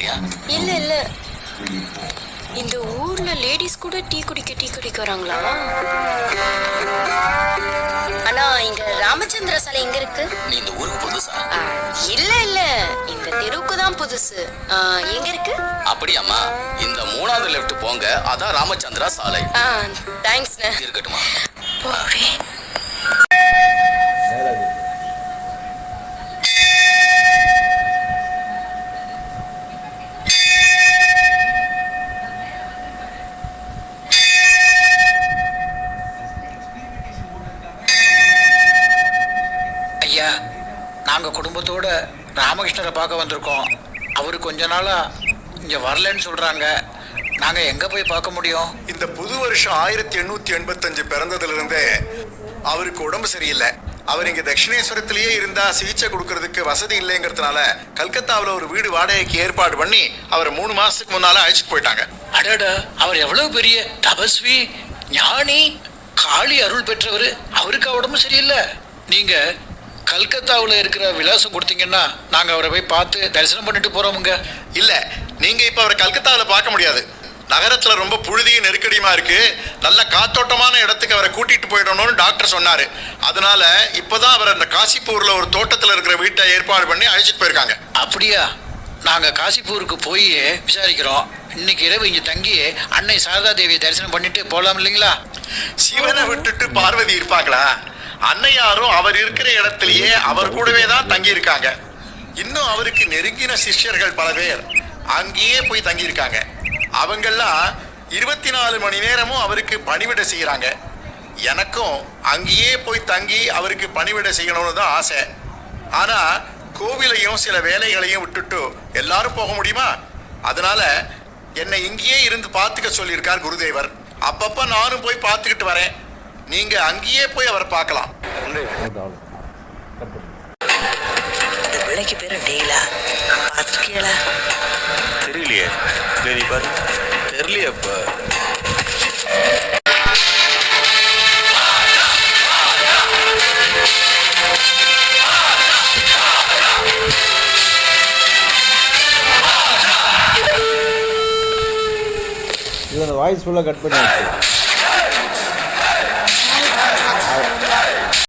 சொல்றியா? இல்ல இல்ல, இந்த ஊர்ல லேடிஸ் கூட டீ குடிக்க வராங்களா? ஆனா இங்க ராமச்சந்திர சிலை எங்க இருக்கு? நீ இந்த ஊருக்கு புதுசா? இல்ல இல்ல, இந்த தெருவுக்கு தான் புதுசு. எங்க இருக்கு? அப்படியாம்மா, இந்த 3வது லெஃப்ட் போங்க, அதான் ராமச்சந்திரா சாலை. தேங்க்ஸ்ண்ணே. இருக்கட்டுமா? போவே. ஐயா, நாங்கள் குடும்பத்தோடு ராமகிருஷ்ணரை பார்க்க வந்திருக்கோம். அவர் கொஞ்ச நாளாக இங்கே வரலன்னு சொல்கிறாங்க. நாங்கள் எங்கே போய் பார்க்க முடியும்? இந்த புது வருஷம் 1885 பிறந்ததுலேருந்தே அவருக்கு உடம்பு சரியில்லை. அவர் இங்கே தட்சிணேஸ்வரத்திலேயே இருந்தால் சிகிச்சை கொடுக்கறதுக்கு வசதி இல்லைங்கிறதுனால கல்கத்தாவில் ஒரு வீடு வாடகைக்கு ஏற்பாடு பண்ணி அவரை 3 மாதத்துக்கு முன்னால் அழைச்சிட்டு போயிட்டாங்க. அடடா, அவர் எவ்வளோ பெரிய தபஸ்வி, ஞானி, காளி அருள் பெற்றவர். அவருக்கு உடம்பு சரியில்லை. நீங்கள் கல்கத்தாவில் இருக்கிற விலாசம் கொடுத்தீங்கன்னா நாங்கள் அவரை போய் பார்த்து தரிசனம் பண்ணிட்டு போகிறோமுங்க. இல்லை, நீங்கள் இப்போ அவரை கல்கத்தாவில் பார்க்க முடியாது. நகரத்தில் ரொம்ப புழுதியும் நெருக்கடியுமா இருக்கு. நல்ல காத்தோட்டமான இடத்துக்கு அவரை கூட்டிட்டு போயிடணும்னு டாக்டர் சொன்னார். அதனால இப்போதான் அவர் அந்த காசிப்பூரில் ஒரு தோட்டத்தில் இருக்கிற வீட்டை ஏற்பாடு பண்ணி அழைச்சிட்டு போயிருக்காங்க. அப்படியா? நாங்கள் காசிப்பூருக்கு போய் விசாரிக்கிறோம். இன்னைக்கு இரவு இங்கே தங்கி அன்னை சாரதா தேவியை தரிசனம் பண்ணிட்டு போகலாம் இல்லைங்களா? சிவனை விட்டுட்டு பார்வதி இருப்பாங்களா? அன்னையாரும் அவர் இருக்கிற இடத்திலேயே அவர் கூடவே தான் தங்கி இருக்காங்க. இன்னும் அவருக்கு நெருங்கின சிஷ்யர்கள் பல பேர் அங்கேயே போய் தங்கி இருக்காங்க. அவங்கெல்லாம் 24 மணி நேரமும் அவருக்கு பணிவிடை செய்கிறாங்க. எனக்கும் அங்கேயே போய் தங்கி அவருக்கு பணிவிடை செய்யணும்னு தான் ஆசை. ஆனால் கோவிலையும் சில வேலைகளையும் விட்டுட்டு எல்லாரும் போக முடியுமா? அதனால என்னை இங்கேயே இருந்து பார்த்துக்க சொல்லியிருக்கார் குருதேவர். அப்பப்போ நானும் போய் பார்த்துக்கிட்டு வரேன். நீங்க அங்கேயே போய் அவரை பார்க்கலாம். இந்த பிள்ளைக்கு பேரு டீலா, பார்த்துருக்கீங்களா? தெரியலையே. நீ பாரு. தெரியலையே. இப்போ இல்லை, அந்த வாய்ஸ் ஃபுல்லாக கட் பண்ணி